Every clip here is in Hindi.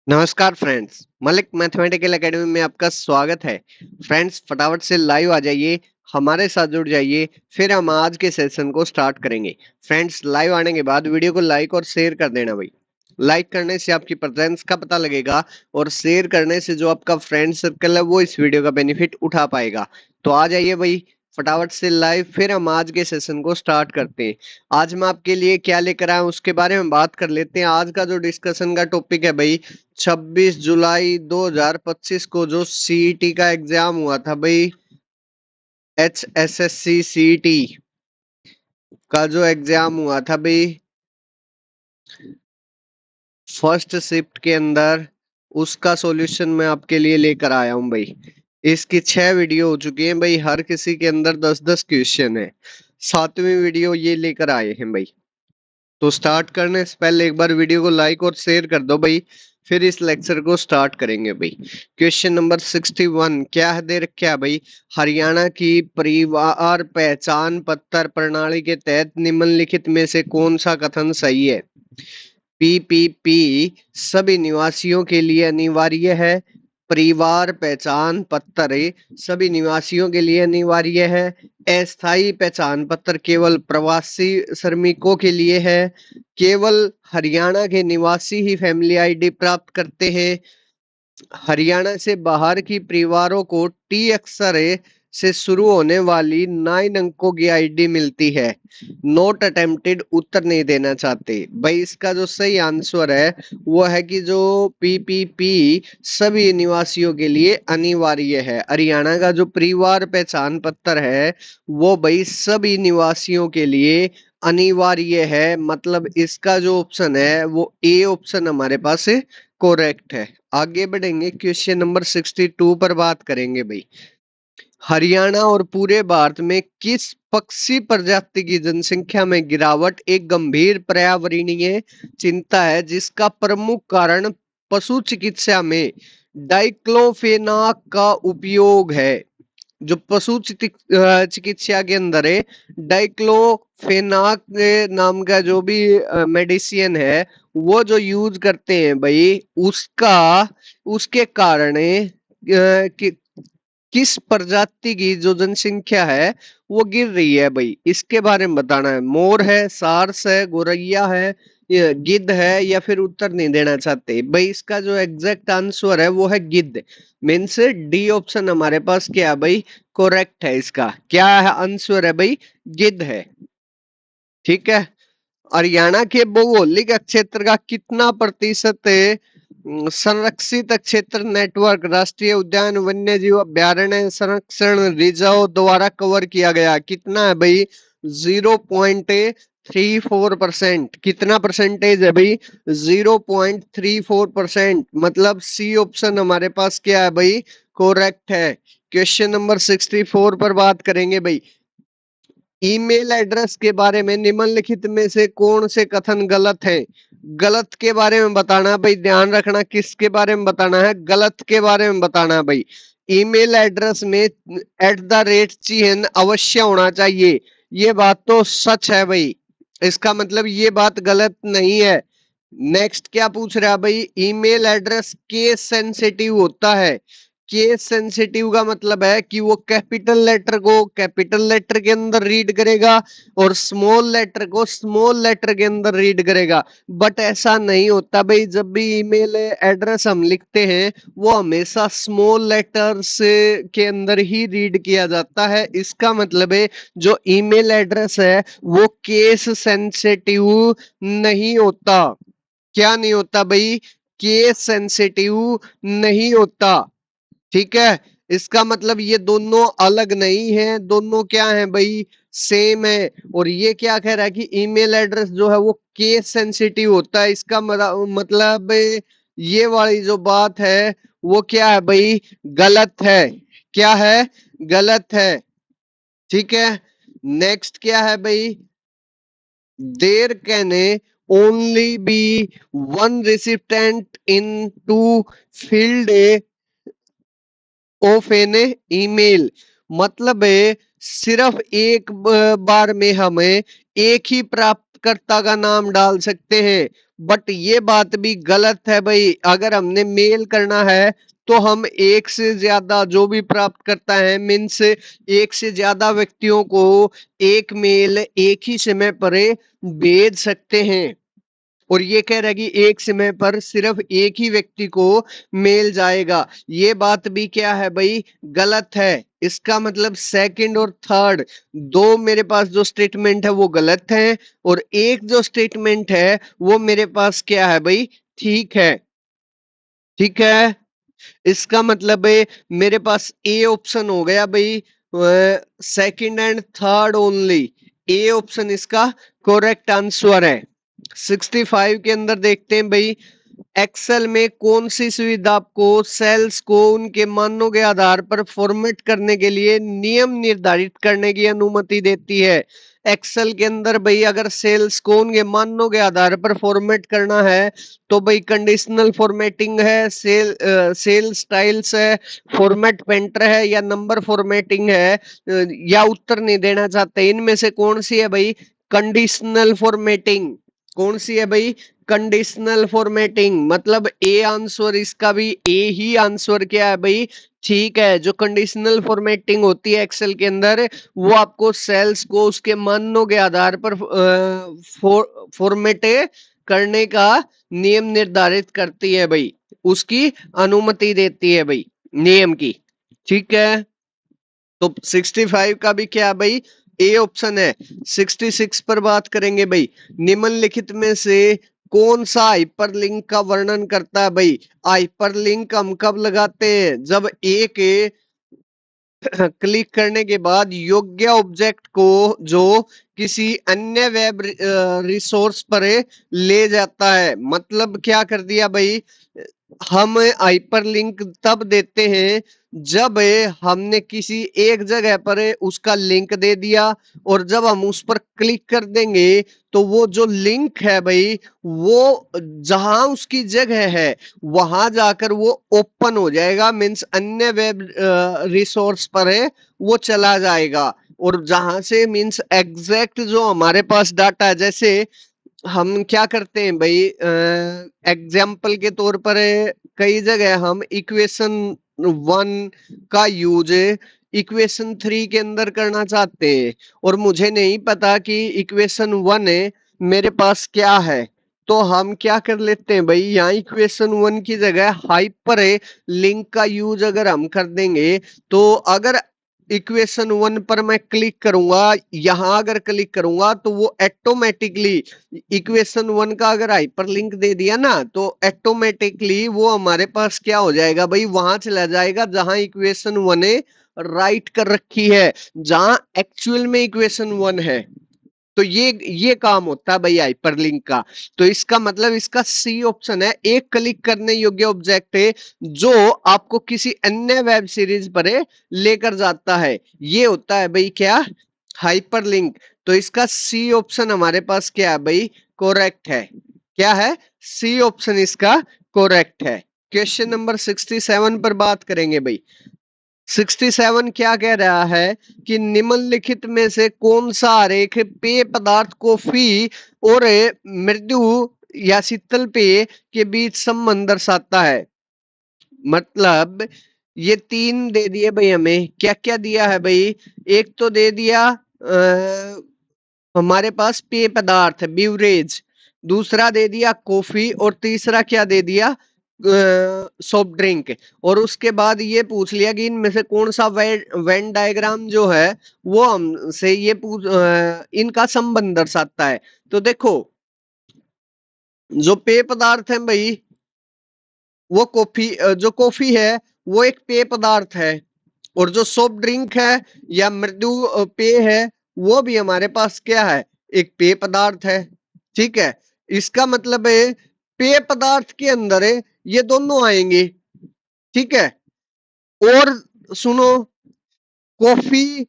नमस्कार फ्रेंड्स, मलिक मैथमेटिकल एकेडमी में आपका स्वागत है। फ्रेंड्स, फटाफट से लाइव आ जाइए, हमारे साथ जुड़ जाइए, फिर हम आज के सेशन को स्टार्ट करेंगे। फ्रेंड्स, लाइव आने के बाद वीडियो को लाइक और शेयर कर देना भाई। लाइक करने से आपकी प्रेजेंस का पता लगेगा और शेयर करने से जो आपका फ्रेंड सर्कल है वो इस वीडियो का बेनिफिट उठा पाएगा। तो आ जाइए भाई फटाफट से लाइव, फिर हम आज के सेशन को स्टार्ट करते हैं। आज मैं आपके लिए क्या लेकर आया हूं उसके बारे में बात कर लेते हैं। आज का जो डिस्कशन का टॉपिक है भाई, 26 जुलाई 2025 को जो सीईटी का एग्जाम हुआ था भाई, HSSC सीईटी का जो एग्जाम हुआ था भाई फर्स्ट शिफ्ट के अंदर, उसका सॉल्यूशन मैं आपके लिए लेकर आया हूं भाई। इसकी 6 वीडियो हो चुकी हैं भाई, हर किसी के अंदर 10-10 क्वेश्चन है। 7वीं वीडियो ये लेकर आए हैं भाई। तो स्टार्ट करने से पहले एक बार वीडियो को लाइक और शेयर कर दो भाई, फिर इस लेक्चर को स्टार्ट करेंगे भाई। क्वेश्चन नंबर 61 क्या है, दे रखा है भाई, हरियाणा की परिवार पहचान पत्र प्रणाली के तहत निम्नलिखित में से कौन सा कथन सही है। पीपीपी सभी निवासियों के लिए अनिवार्य है। परिवार पहचान पत्र सभी निवासियों के लिए अनिवार्य है। अस्थायी पहचान पत्र केवल प्रवासी श्रमिकों के लिए है। केवल हरियाणा के निवासी ही फैमिली आईडी प्राप्त करते हैं। हरियाणा से बाहर की परिवारों को टी अक्षर से शुरू होने वाली 9 अंकों की आईडी मिलती है। नोट अटेम्प्टेड उत्तर नहीं देना चाहते भाई। इसका जो सही आंसर है वो है कि जो पीपीपी सभी निवासियों के लिए अनिवार्य है। हरियाणा का जो परिवार पहचान पत्र है वो भाई सभी निवासियों के लिए अनिवार्य है। मतलब इसका जो ऑप्शन है वो ए ऑप्शन हमारे पास करेक्ट है। आगे बढ़ेंगे, क्वेश्चन नंबर 62 पर बात करेंगे भाई। हरियाणा और पूरे भारत में किस पक्षी प्रजाति की जनसंख्या में गिरावट एक गंभीर पर्यावरणीय चिंता है, जिसका प्रमुख कारण पशु चिकित्सा में डाइक्लोफेनाक का उपयोग है। जो पशु चिकित्सा के अंदर है, डाइक्लोफेनाक नाम का जो भी मेडिसिन है वो जो यूज करते हैं भाई, उसका उसके कारण किस प्रजाति की जो जनसंख्या है वो गिर रही है भाई, इसके बारे में बताना है। मोर है, सारस है, गोरैया है, ये गिद्ध है, या फिर उत्तर नहीं देना चाहते भाई। इसका जो एग्जैक्ट आंसर है वो है गिद्ध। मीन्स डी ऑप्शन हमारे पास क्या है भाई, करेक्ट है। इसका क्या है आंसर है भाई, गिद्ध है। ठीक है। हरियाणा के भौगोलिक क्षेत्र का कितना प्रतिशत संरक्षित क्षेत्र नेटवर्क राष्ट्रीय उद्यान वन्य जीव अभ्यारण्य संरक्षण रिजर्व द्वारा कवर किया गया? कितना है भाई, 0.34%। कितना परसेंटेज है भाई, 0.34%। मतलब सी ऑप्शन हमारे पास क्या है भाई, करेक्ट है। क्वेश्चन नंबर 64 पर बात करेंगे भाई। ईमेल एड्रेस के बारे में निम्नलिखित में से कौन से कथन गलत है? गलत के बारे में बताना भाई, ध्यान रखना किसके बारे में बताना है, गलत के बारे में बताना है भाई। ईमेल एड्रेस में @चिन्ह अवश्य होना चाहिए, ये बात तो सच है भाई। इसका मतलब ये बात गलत नहीं है। नेक्स्ट क्या पूछ रहा है भाई, ईमेल एड्रेस केस सेंसिटिव होता है। केस सेंसिटिव का मतलब है कि वो कैपिटल लेटर को कैपिटल लेटर के अंदर रीड करेगा और स्मॉल लेटर को स्मॉल लेटर के अंदर रीड करेगा। बट ऐसा नहीं होता भाई, जब भी ईमेल एड्रेस हम लिखते हैं वो हमेशा स्मॉल लेटर्स के अंदर ही रीड किया जाता है। इसका मतलब है जो ईमेल एड्रेस है वो केस सेंसिटिव नहीं होता। क्या नहीं होता भाई, केस सेंसिटिव नहीं होता। ठीक है। इसका मतलब ये दोनों अलग नहीं है, दोनों क्या है भाई, सेम है। और ये क्या कह रहा है कि ईमेल एड्रेस जो है वो केस सेंसिटिव होता है। इसका मतलब ये वाली जो बात है वो क्या है भाई, गलत है। क्या है, गलत है। ठीक है। नेक्स्ट क्या है भाई, there can only be one recipient in to field of an email. मतलब है सिर्फ एक बार में हमें एक ही प्राप्तकर्ता का नाम डाल सकते हैं। बट ये बात भी गलत है भाई। अगर हमने मेल करना है तो हम एक से ज्यादा जो भी प्राप्त करता है मीन्स एक से ज्यादा व्यक्तियों को एक मेल एक ही समय पर भेज सकते हैं। और ये कह रहा है कि एक समय पर सिर्फ एक ही व्यक्ति को मेल जाएगा, ये बात भी क्या है भाई, गलत है। इसका मतलब सेकंड और थर्ड दो मेरे पास जो स्टेटमेंट है वो गलत है, और एक जो स्टेटमेंट है वो मेरे पास क्या है भाई, ठीक है। ठीक है, इसका मतलब है मेरे पास ए ऑप्शन हो गया भाई, second and third only. A option इसका करेक्ट आंसर है। 65 के अंदर देखते हैं भाई, एक्सेल में कौन सी सुविधा आपको सेल्स को उनके मानों के आधार पर फॉर्मेट करने के लिए नियम निर्धारित करने की अनुमति देती है। एक्सेल के अंदर भाई अगर सेल्स को उनके मानों के आधार पर फॉर्मेट करना है तो भाई कंडीशनल फॉर्मेटिंग है, सेल स्टाइल्स है, फॉर्मेट पेंटर है, या नंबर फॉर्मेटिंग है, या उत्तर नहीं देना चाहते। इनमें से कौन सी है भाई, कंडीशनल फॉर्मेटिंग। कौन सी है भाई, कंडीशनल फॉर्मेटिंग। मतलब ए आंसर इसका भी ए ही आंसर क्या है भाई, ठीक है। जो कंडीशनल फॉर्मेटिंग होती है एक्सेल के अंदर, वो आपको सेल्स को उसके मानों के आधार पर फॉर्मेट करने का नियम निर्धारित करती है भाई, उसकी अनुमति देती है भाई, नियम की। ठीक है, तो 65 का भी क्या है भाई, ए ऑप्शन है। 66 पर बात करेंगे भाई, निम्नलिखित में से कौन सा हाइपरलिंक का वर्णन करता है भाई। हाइपरलिंक हम कब लगाते हैं, जब एक क्लिक करने के बाद योग्य ऑब्जेक्ट को जो किसी अन्य वेब रिसोर्स पर ले जाता है। मतलब क्या कर दिया भाई, हम हाइपरलिंक तब देते हैं जब हमने किसी एक जगह पर उसका लिंक दे दिया, और जब हम उस पर क्लिक कर देंगे तो वो जो लिंक है भाई, वो जहां उसकी जगह है वहां जाकर वो ओपन हो जाएगा, मीन्स अन्य वेब रिसोर्स पर है वो चला जाएगा। और जहां से मीन्स एग्जैक्ट जो हमारे पास डाटा है, जैसे हम क्या करते हैं भाई, एग्जाम्पल के तौर पर कई जगह हम इक्वेशन 1 का यूज इक्वेशन 3 के अंदर करना चाहते हैं, और मुझे नहीं पता कि इक्वेशन 1 मेरे पास क्या है। तो हम क्या कर लेते हैं भाई, यहाँ इक्वेशन 1 की जगह हाइपर लिंक का यूज अगर हम कर देंगे, तो अगर इक्वेशन 1 पर मैं क्लिक करूंगा, यहां अगर क्लिक करूंगा तो वो ऑटोमेटिकली इक्वेशन 1 का अगर हाइपरलिंक दे दिया ना, तो ऑटोमेटिकली वो हमारे पास क्या हो जाएगा भाई, वहां चला जाएगा जहां इक्वेशन 1 राइट कर रखी है, जहां एक्चुअल में इक्वेशन 1 है। तो ये काम होता है भाई हाइपरलिंक का। तो इसका मतलब इसका सी ऑप्शन है, एक क्लिक करने योग्य ऑब्जेक्ट है जो आपको किसी अन्य वेब सीरीज पर लेकर जाता है, ये होता है भाई क्या, हाइपरलिंक। तो इसका सी ऑप्शन हमारे पास क्या है भाई, करेक्ट है। क्या है, सी ऑप्शन इसका करेक्ट है। क्वेश्चन नंबर 67 पर बात करेंगे भाई। 67 क्या कह रहा है कि निम्नलिखित में से कौन सा आरेख पेय पदार्थ कॉफी और मृदु या शीतल पेय के बीच संबंध दर्शाता है। मतलब ये तीन दे दिए भाई, हमें क्या क्या दिया है भाई, एक तो दे दिया हमारे पास पेय पदार्थ बीवरेज, दूसरा दे दिया कॉफी, और तीसरा क्या दे दिया, सॉफ्ट ड्रिंक। और उसके बाद ये पूछ लिया कि इनमें से कौन सा वेन डायग्राम जो है वो हमसे ये पूछ इनका संबंध दर्शाता है। तो देखो, जो पेय पदार्थ है भाई, वो कॉफी, जो कॉफी है वो एक पेय पदार्थ है, और जो सॉफ्ट ड्रिंक है या मृदु पेय है वो भी हमारे पास क्या है, एक पेय पदार्थ है। ठीक है, इसका मतलब है पेय पदार्थ के अंदर है ये दोनों आएंगे। ठीक है, और सुनो, कॉफी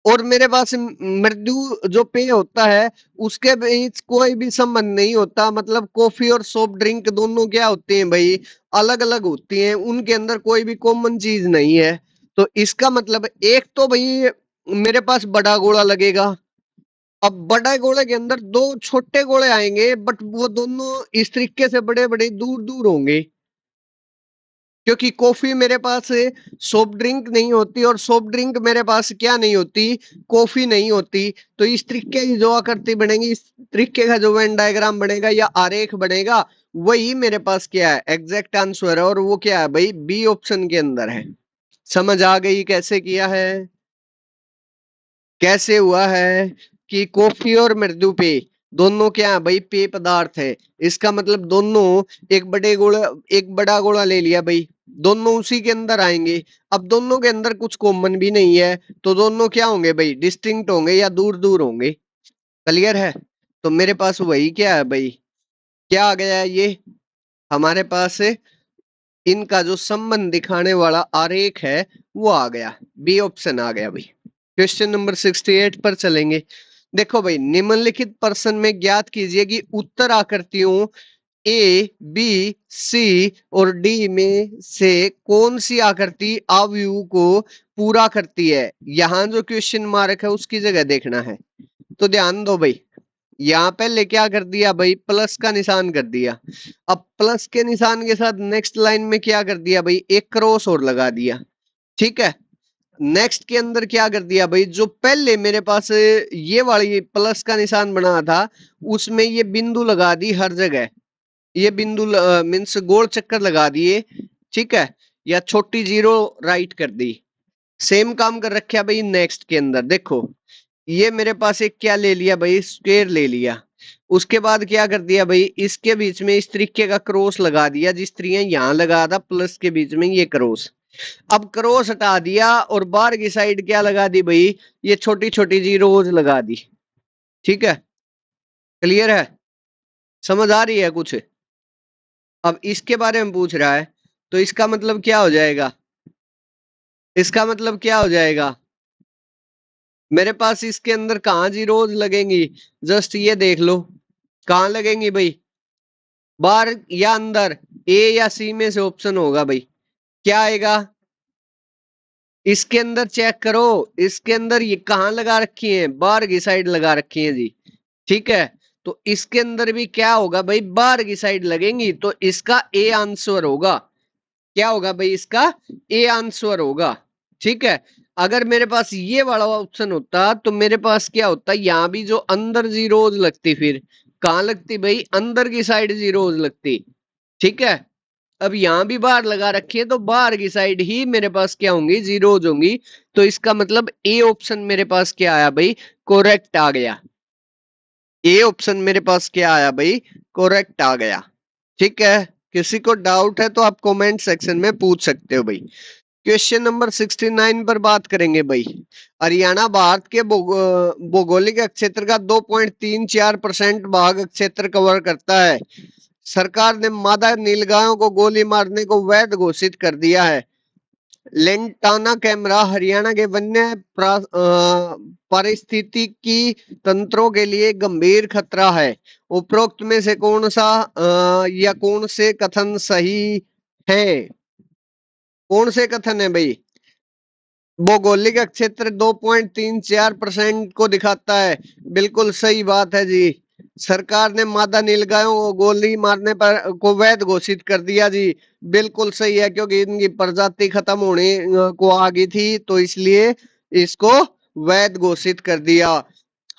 और मेरे पास मृदु जो पेय होता है उसके बीच कोई भी संबंध नहीं होता। मतलब कॉफी और सॉफ्ट ड्रिंक दोनों क्या होते हैं भाई, अलग अलग होती हैं, उनके अंदर कोई भी कॉमन चीज नहीं है। तो इसका मतलब एक तो भाई मेरे पास बड़ा गोला लगेगा, अब बड़ा गोले के अंदर दो छोटे गोले आएंगे, बट वो दोनों इस तरीके से बड़े बड़े दूर दूर होंगे, क्योंकि कॉफी मेरे पास सॉफ्ट ड्रिंक नहीं होती और सॉफ्ट ड्रिंक मेरे पास क्या नहीं होती, कॉफी नहीं होती। तो इस तरीके की जो आकृति बनेगी, इस तरीके का जो वेन डायग्राम बनेगा या आरेख बनेगा, वही मेरे पास क्या है, एग्जैक्ट आंसर है। और वो क्या है भाई, बी ऑप्शन के अंदर है। समझ आ गई कैसे किया है, कैसे हुआ है कि कॉफी और मृदु पेय दोनों क्या है भाई, पेय पदार्थ है। इसका मतलब दोनों एक बड़े गोला, एक बड़ा गोला ले लिया भाई, दोनों उसी के अंदर आएंगे। अब दोनों के अंदर कुछ कॉमन भी नहीं है, तो दोनों क्या होंगे भाई, डिस्टिंक्ट होंगे या दूर दूर होंगे। क्लियर है? तो मेरे पास वही क्या है भाई, क्या आ गया है ये हमारे पास, इनका जो संबंध दिखाने वाला आरेख है वो आ गया, बी ऑप्शन आ गया भाई। क्वेश्चन नंबर 68 पर चलेंगे। देखो भाई, निम्नलिखित प्रश्न में ज्ञात कीजिए कि उत्तर आकृतियों ए, बी, सी और डी में से कौन सी आकृति अवयव को पूरा करती है। यहां जो क्वेश्चन मार्क है उसकी जगह देखना है। तो ध्यान दो भाई, यहाँ पहले क्या कर दिया भाई, प्लस का निशान कर दिया। अब प्लस के निशान के साथ नेक्स्ट लाइन में क्या कर दिया भाई, एक क्रॉस और लगा दिया। ठीक है, नेक्स्ट के अंदर क्या कर दिया भाई, जो पहले मेरे पास ये वाली प्लस का निशान बना था, उसमें ये बिंदु लगा दी हर जगह। ये बिंदु मीन्स गोल चक्कर लगा दिए। ठीक है, या छोटी जीरो राइट कर दी। सेम काम कर रखा भाई नेक्स्ट के अंदर। देखो, ये मेरे पास एक क्या ले लिया भाई, स्क्वायर ले लिया। उसके बाद क्या कर दिया भाई, इसके बीच में इस तरीके का क्रॉस लगा दिया, जिस तरीके यहां लगा था प्लस के बीच में ये क्रॉस। अब क्रॉस हटा दिया और बाहर की साइड क्या लगा दी भाई, ये छोटी छोटी जीरोज लगा दी। ठीक है, क्लियर है, समझ आ रही है कुछ? अब इसके बारे में पूछ रहा है, तो इसका मतलब क्या हो जाएगा, इसका मतलब क्या हो जाएगा, मेरे पास इसके अंदर कहाँ जीरोज लगेंगी, जस्ट ये देख लो कहाँ लगेंगी भाई, बाहर या अंदर, ए या सी में से ऑप्शन होगा भाई। क्या आएगा, इसके अंदर चेक करो, इसके अंदर ये कहाँ लगा रखी है, बाहर की साइड लगा रखी है जी। ठीक है, तो इसके अंदर भी क्या होगा भाई, बाहर की साइड लगेंगी, तो इसका ए आंसर होगा। क्या होगा भाई, इसका ए आंसर होगा। ठीक है, अगर मेरे पास ये वाला ऑप्शन होता तो मेरे पास क्या होता, यहाँ भी जो अंदर जीरोज लगती, फिर कहाँ लगती भाई, अंदर की साइड जीरोज लगती। ठीक है, अब यहां भी बाहर लगा रखी है, तो बाहर की साइड ही मेरे पास क्या होंगी, जीरोज होंगी। तो इसका मतलब ए ऑप्शन मेरे पास क्या आया भाई, कोरेक्ट आ गया। ए ऑप्शन मेरे पास क्या आया भाई, कोरेक्ट आ गया। ठीक है, किसी को डाउट है तो आप कमेंट सेक्शन में पूछ सकते हो भाई। क्वेश्चन नंबर 69 पर बात करेंगे भाई। हरियाणा भारत के भौगोलिक क्षेत्र का 2.34% भाग क्षेत्र कवर करता है। सरकार ने मादा नीलगायों को गोली मारने को वैध घोषित कर दिया है। लेंटाना कैमरा हरियाणा के वन्य पारिस्थितिकी तंत्रों के लिए गंभीर खतरा है। उपरोक्त में से कौन सा या कौन से कथन सही है, कौन से कथन है भाई, भौगोलिक क्षेत्र 2.34% को दिखाता है, बिल्कुल सही बात है जी। सरकार ने मादा नीलगायों को गोली मारने पर को वैध घोषित कर दिया जी, बिल्कुल सही है, क्योंकि इनकी प्रजाति खत्म होने को आ गई थी, तो इसलिए इसको वैध घोषित कर दिया।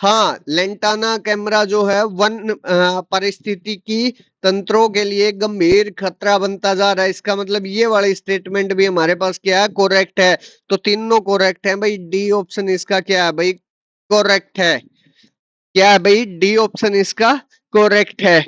हाँ, लेंटाना कैमरा जो है वन पारिस्थितिकी तंत्रों के लिए गंभीर खतरा बनता जा रहा है। इसका मतलब ये वाली स्टेटमेंट भी हमारे पास क्या है, कोरेक्ट है। तो तीनों कोरेक्ट है भाई, डी ऑप्शन इसका क्या है भाई, कोरेक्ट है। क्या है भाई, डी ऑप्शन इसका कोरेक्ट है।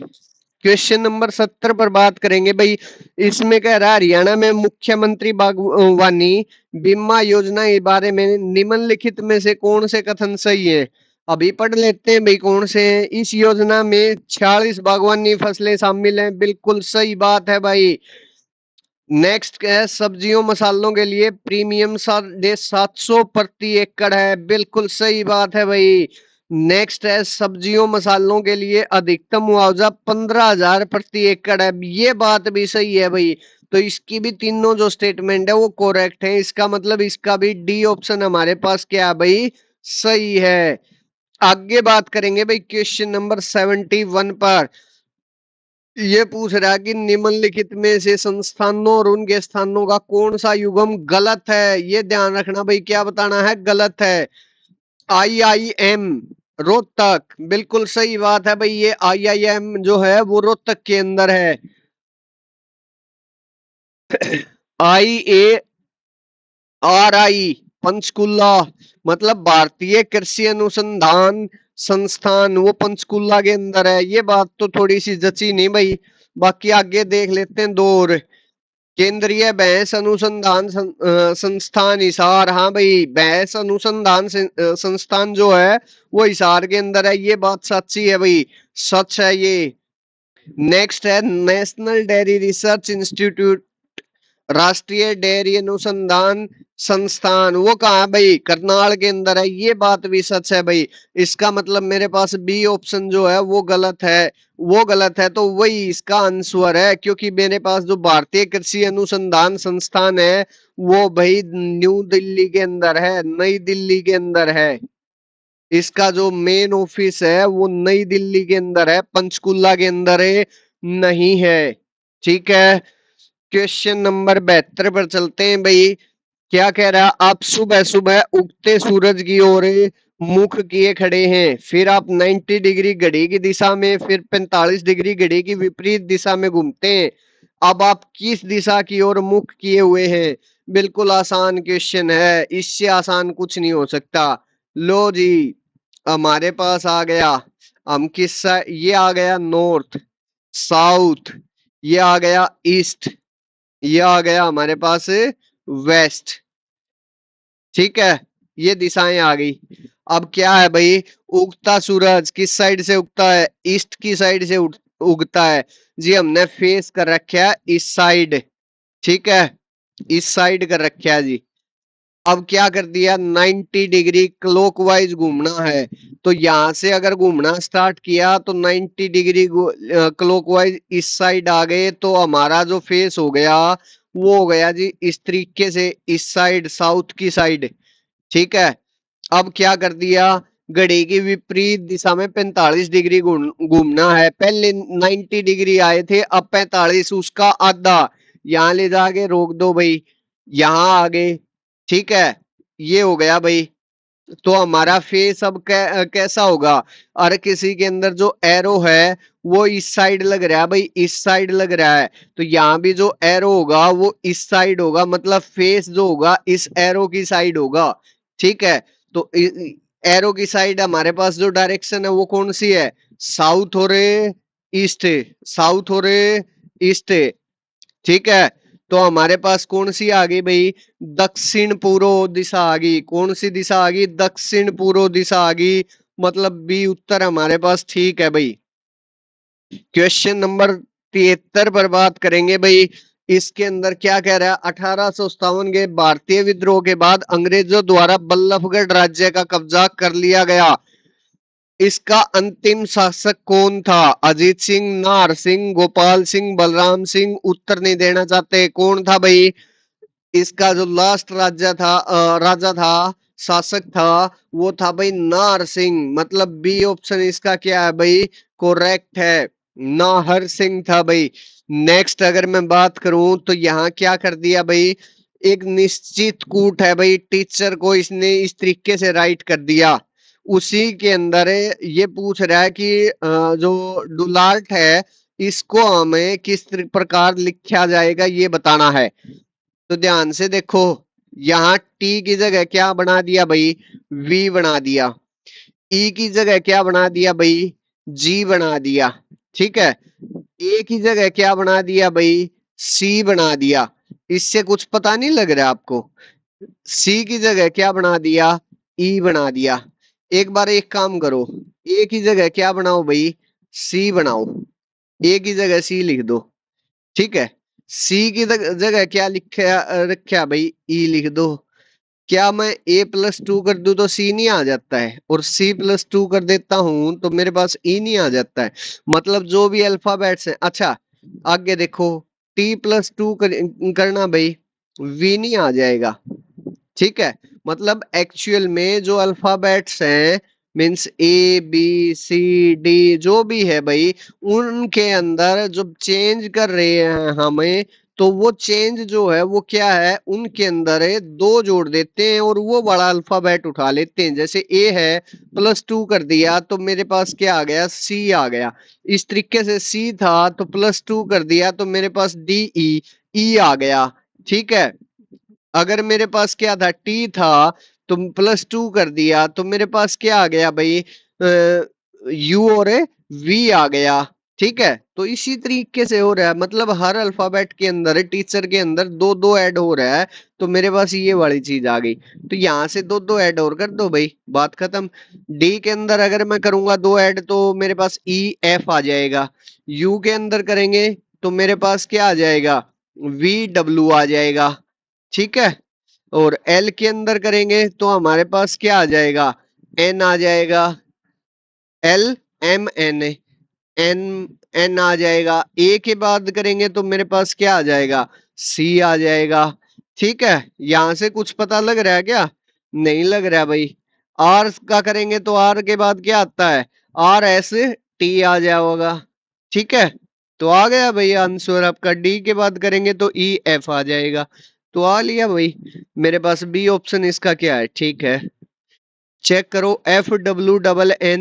क्वेश्चन नंबर 70 पर बात करेंगे भाई। इसमें कह रहा है हरियाणा में मुख्यमंत्री बागवानी बीमा योजना के बारे में निम्नलिखित में से कौन से कथन सही है। अभी पढ़ लेते हैं भाई कौन से हैं। इस योजना में 46 बागवानी फसलें शामिल हैं, बिल्कुल सही बात है भाई। नेक्स्ट है, सब्जियों मसालों के लिए प्रीमियम 750 प्रति एकड़ है, बिल्कुल सही बात है भाई। नेक्स्ट है, सब्जियों मसालों के लिए अधिकतम मुआवजा 15,000 प्रति एकड़ है, ये बात भी सही है भाई। तो इसकी भी तीनों जो स्टेटमेंट है वो कोरेक्ट है। इसका मतलब इसका भी डी ऑप्शन हमारे पास क्या है भाई, सही है। आगे बात करेंगे भाई क्वेश्चन नंबर 71 पर। ये पूछ रहा है कि निम्नलिखित में से संस्थानों और उनके स्थानों का कौन सा युग्म गलत है। ये ध्यान रखना भाई, क्या बताना है, गलत है। IIM रोहतक, बिल्कुल सही बात है भाई। ये IIM जो है वो रोहतक के अंदर है। IARI पंचकुला, मतलब भारतीय कृषि अनुसंधान संस्थान, वो पंचकुला के अंदर है। ये बात तो थोड़ी सी जची नहीं भाई। बाकी आगे देख लेते हैं दो और। केंद्रीय भैंस अनुसंधान संस्थान हिसार, हाँ भाई, भैंस अनुसंधान संस्थान जो है वो हिसार के अंदर है। ये बात सच्ची है भाई, सच है ये। नेक्स्ट है नेशनल डेयरी रिसर्च इंस्टीट्यूट, राष्ट्रीय डेयरी अनुसंधान संस्थान, वो कहाँ है भाई, करनाल के अंदर है। ये बात भी सच है भाई। इसका मतलब मेरे पास बी ऑप्शन जो है वो गलत है, वो गलत है, तो वही इसका आंसर है। क्योंकि मेरे पास जो भारतीय कृषि अनुसंधान संस्थान है वो भाई न्यू दिल्ली के अंदर है, नई दिल्ली के अंदर है। इसका जो मेन ऑफिस है वो नई दिल्ली के अंदर है, पंचकुला के अंदर है नहीं है। ठीक है, क्वेश्चन नंबर 72 पर चलते हैं भाई। क्या कह रहा है, आप सुबह सुबह उगते सूरज की ओर मुख किए खड़े हैं, फिर आप 90 डिग्री घड़ी की दिशा में, फिर 45 डिग्री घड़ी की विपरीत दिशा में घूमते हैं। अब आप किस दिशा की ओर मुख किए हुए हैं। बिल्कुल आसान क्वेश्चन है, इससे आसान कुछ नहीं हो सकता। लो जी, हमारे पास आ गया, हम किस ये आ गया नॉर्थ, साउथ, ये आ गया ईस्ट, ये आ गया हमारे पास वेस्ट। ठीक है, ये दिशाएं आ गई। अब क्या है भाई, उगता सूरज किस साइड से उगता है, ईस्ट की साइड से उगता है जी। हमने फेस कर रखा है इस साइड, ठीक है, इस साइड कर रखा है जी। अब क्या कर दिया, 90 डिग्री क्लॉकवाइज घूमना है। तो यहां से अगर घूमना स्टार्ट किया तो 90 डिग्री क्लॉकवाइज इस साइड आ गए, तो हमारा जो फेस हो गया वो हो गया जी इस तरीके से, इस साइड, साउथ की साइड। ठीक है, अब क्या कर दिया, घड़ी की विपरीत दिशा में 45 डिग्री घूमना है। पहले 90 डिग्री आए थे, अब 45, उसका आधा। यहां ले जाके रोक दो भाई, यहां आ गए। ठीक है, ये हो गया भाई। तो हमारा फेस अब कैसा होगा, और किसी के अंदर जो एरो है वो इस साइड लग रहा है भाई, इस साइड लग रहा है। तो यहाँ भी जो एरो होगा वो इस साइड होगा, मतलब फेस जो होगा इस एरो की साइड होगा। ठीक है, तो एरो की साइड हमारे पास जो डायरेक्शन है वो कौन सी है, साउथ हो रहे ईस्ट, साउथ हो रहे ईस्ट। ठीक है, तो हमारे पास कौन सी आ गई भाई, दक्षिण पूर्व दिशा आ गई। कौन सी दिशा आ गई, दक्षिण पूर्व दिशा आ गई। मतलब बी उत्तर हमारे पास ठीक है भाई। क्वेश्चन नंबर 73 पर बात करेंगे भाई। इसके अंदर क्या कह रहा है, 1857 के भारतीय विद्रोह के बाद अंग्रेजों द्वारा बल्लभगढ़ राज्य का कब्जा कर लिया गया। इसका अंतिम शासक कौन था, अजीत सिंह, नाहर सिंह, गोपाल सिंह, बलराम सिंह। उत्तर नहीं देना चाहते, कौन था भाई। इसका जो लास्ट राजा था, शासक था, वो था भाई नाहर सिंह। मतलब बी ऑप्शन इसका क्या है भाई, करेक्ट है, नाहर सिंह था भाई। नेक्स्ट अगर मैं बात करूं तो यहाँ क्या कर दिया भाई, एक निश्चित कूट है भाई, टीचर को इसने इस तरीके से राइट कर दिया। उसी के अंदर ये पूछ रहा है कि जो डुलार्ट है इसको हमें किस प्रकार लिखा जाएगा, ये बताना है। तो ध्यान से देखो, यहाँ टी की जगह क्या बना दिया भाई, वी बना दिया। ई की जगह क्या बना दिया भाई, जी बना दिया। ठीक है, ए की जगह क्या बना दिया भाई, सी बना दिया। इससे कुछ पता नहीं लग रहा आपको, सी की जगह क्या बना दिया, ई बना दिया। एक बार एक काम करो, ए की जगह क्या बनाओ भाई, सी बनाओ, ए की जगह सी लिख दो। ठीक है, सी की जगह क्या लिखा रखा भाई, ई लिख दो। क्या मैं A+2 कर दूं तो सी नहीं आ जाता है, और C+2 कर देता हूं तो मेरे पास ई नहीं आ जाता है। मतलब जो भी अल्फाबेट्स हैं। अच्छा, आगे देखो, T+2 करना भाई, वी नहीं आ जाएगा। ठीक है, मतलब एक्चुअल में जो अल्फाबेट्स हैं means A B C D जो भी है भाई, उनके अंदर जब चेंज कर रहे हैं हमें, तो वो चेंज जो है वो क्या है, उनके अंदर है दो जोड़ देते हैं और वो बड़ा अल्फाबेट उठा लेते हैं। जैसे ए है, +2 कर दिया तो मेरे पास क्या आ गया, सी आ गया। इस तरीके से सी था तो +2 कर दिया तो मेरे पास डी ई, ई आ गया। ठीक है, अगर मेरे पास क्या था, टी था, तो +2 कर दिया तो मेरे पास क्या आ गया भाई, यू और वी आ गया। ठीक है, तो इसी तरीके से हो रहा है, मतलब हर अल्फाबेट के अंदर टीचर के अंदर दो दो ऐड हो रहा है। तो मेरे पास ये वाली चीज आ गई, तो यहाँ से दो दो ऐड और कर दो भाई, बात खत्म। डी के अंदर अगर मैं करूंगा दो ऐड तो मेरे पास ई एफ आ जाएगा। यू के अंदर करेंगे तो मेरे पास क्या आ जाएगा, वी डब्ल्यू आ जाएगा। ठीक है, और एल के अंदर करेंगे तो हमारे पास क्या आ जाएगा, एन आ जाएगा, L M N, N N आ जाएगा। ए के बाद करेंगे तो मेरे पास क्या आ जाएगा, सी आ जाएगा। ठीक है, यहां से कुछ पता लग रहा है क्या, नहीं लग रहा है भाई। आर का करेंगे तो आर के बाद क्या आता है, आर एस टी आ जाएगा। ठीक है, तो आ गया भाई आंसर आपका। डी के बाद करेंगे तो ई एफ आ जाएगा। तो आ लिया भाई, मेरे पास बी ऑप्शन इसका क्या है, ठीक है। चेक करो, FWNNCTF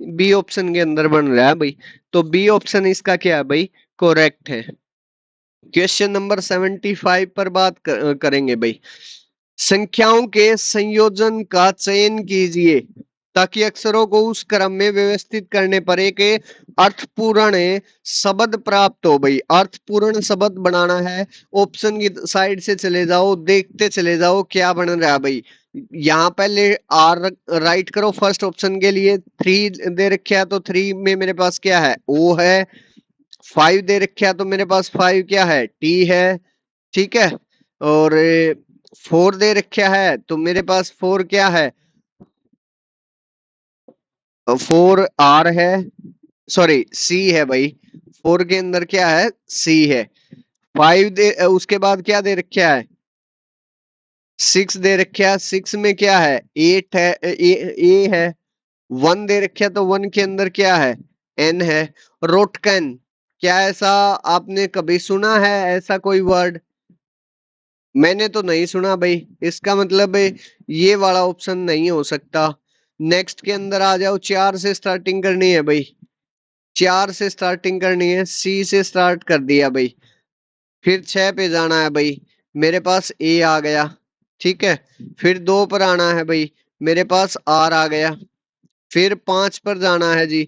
बी ऑप्शन के अंदर बन रहा है भाई। तो बी ऑप्शन इसका क्या है भाई, करेक्ट है। क्वेश्चन नंबर 75 पर बात करेंगे भाई। संख्याओं के संयोजन का चयन कीजिए ताकि अक्षरों को उस क्रम में व्यवस्थित करने पर एक अर्थपूर्ण शब्द प्राप्त हो भाई। अर्थपूर्ण शब्द बनाना है, ऑप्शन की साइड से चले जाओ, देखते चले जाओ क्या बन रहा है भाई। यहाँ पहले आर राइट करो, फर्स्ट ऑप्शन के लिए 3 दे रखा है तो 3 में मेरे पास क्या है, ओ है। 5 दे रखा है तो मेरे पास 5 क्या है, टी है। ठीक है, और 4 दे रखा है तो मेरे पास 4 क्या है, 4 आर है, सॉरी सी है भाई। 4 के अंदर क्या है, सी है। 5 दे उसके बाद क्या दे रखा है, 6 दे रखा है। 6 में क्या है, 8 है, ए है। 1 दे रखा है तो 1 के अंदर क्या है, एन है। रोटकन, क्या ऐसा आपने कभी सुना है ऐसा कोई वर्ड, मैंने तो नहीं सुना भाई। इसका मतलब ये वाला ऑप्शन नहीं हो सकता। नेक्स्ट के अंदर आ जाओ, 4 से स्टार्टिंग करनी है भाई, 4 से स्टार्टिंग करनी है, सी से स्टार्ट कर दिया भाई। फिर 6 पे जाना है भाई, मेरे पास ए आ गया। ठीक है, फिर 2 पर आना है भाई, मेरे पास आर आ गया। फिर 5 पर जाना है जी,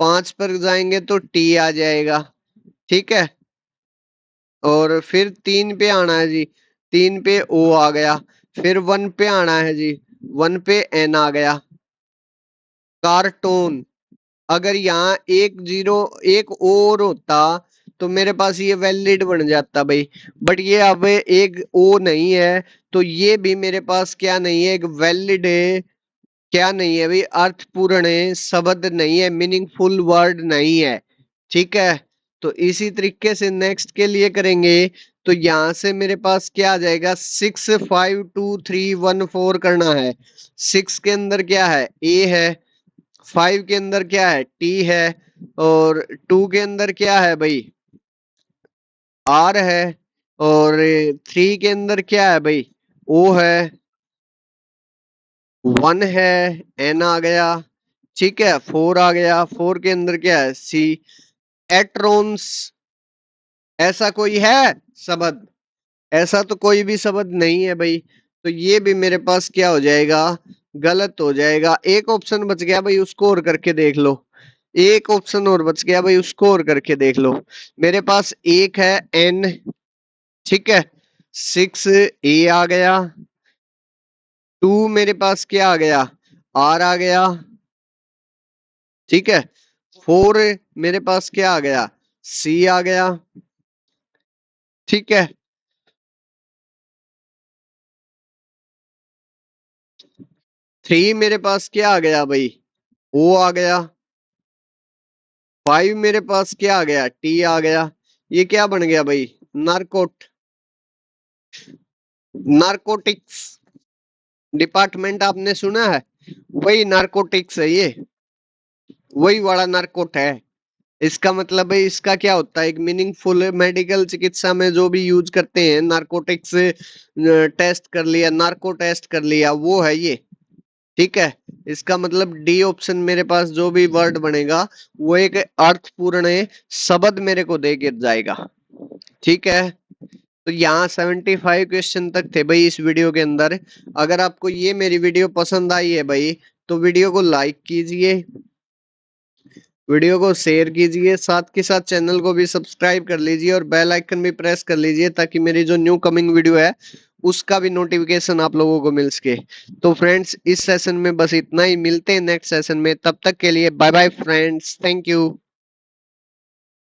5 पर जाएंगे तो टी आ जाएगा। ठीक है, और फिर 3 पे आना है जी, 3 पे ओ आ गया। फिर 1 पे आना है जी, 1 पे एन आ गया। कार्टून, अगर यहाँ एक जीरो एक और होता तो मेरे पास ये वैलिड बन जाता भाई। बट ये अब एक ओ नहीं है, तो ये भी मेरे पास क्या नहीं है, एक वैलिड है, क्या नहीं है भाई, अर्थपूर्ण है, शब्द नहीं है, मीनिंगफुल वर्ड नहीं है। ठीक है, तो इसी तरीके से नेक्स्ट के लिए करेंगे तो यहां से मेरे पास क्या आ जाएगा, 6 5 2 3 1 4 करना है। 6 के अंदर क्या है, ए है। 5 के अंदर क्या है, टी है। और 2 के अंदर क्या है भाई, आर है। और 3 के अंदर क्या है भाई, ओ है। 1 है, एन आ गया। ठीक है, 4 आ गया, 4 के अंदर क्या है, सी। एट्रॉन्स, ऐसा कोई है शब्द, ऐसा तो कोई भी शब्द नहीं है भाई। तो ये भी मेरे पास क्या हो जाएगा, गलत हो जाएगा। एक ऑप्शन बच गया भाई, उसको और करके देख लो। एक ऑप्शन और बच गया भाई, उसको और करके देख लो। मेरे पास एक है, एन। ठीक है, 6 ए आ गया। 2 मेरे पास क्या आ गया, आर आ गया। ठीक है, 4 मेरे पास क्या आ गया, सी आ गया। ठीक है, 3 मेरे पास क्या आ गया भाई, ओ आ गया। 5 मेरे पास क्या आ गया, टी आ गया। ये क्या बन गया भाई, नारकोट, नारकोटिक्स डिपार्टमेंट आपने सुना है। वही नारकोटिक्स है ये, वही वाला नारकोट है। इसका मतलब है, इसका क्या होता है, एक मीनिंगफुल मेडिकल चिकित्सा में जो भी यूज करते हैं नारकोटिक्स, टेस्ट कर लिया, नार्को टेस्ट कर लिया, वो है ये। ठीक है, इसका मतलब डी ऑप्शन मेरे पास जो भी वर्ड बनेगा वो एक अर्थपूर्ण शब्द मेरे को दे के जाएगा। ठीक है, तो यहाँ 75 क्वेश्चन तक थे भाई इस वीडियो के अंदर। अगर आपको ये मेरी वीडियो पसंद आई है भाई, तो वीडियो को लाइक कीजिए, वीडियो को शेयर कीजिए, साथ के साथ चैनल को भी सब्सक्राइब कर लीजिए और बेल आइकन भी प्रेस कर लीजिए, ताकि मेरी जो न्यू कमिंग वीडियो है उसका भी नोटिफिकेशन आप लोगों को मिल सके। तो फ्रेंड्स, इस सेशन में बस इतना ही, मिलते हैं नेक्स्ट सेशन में, तब तक के लिए bye bye friends, thank you.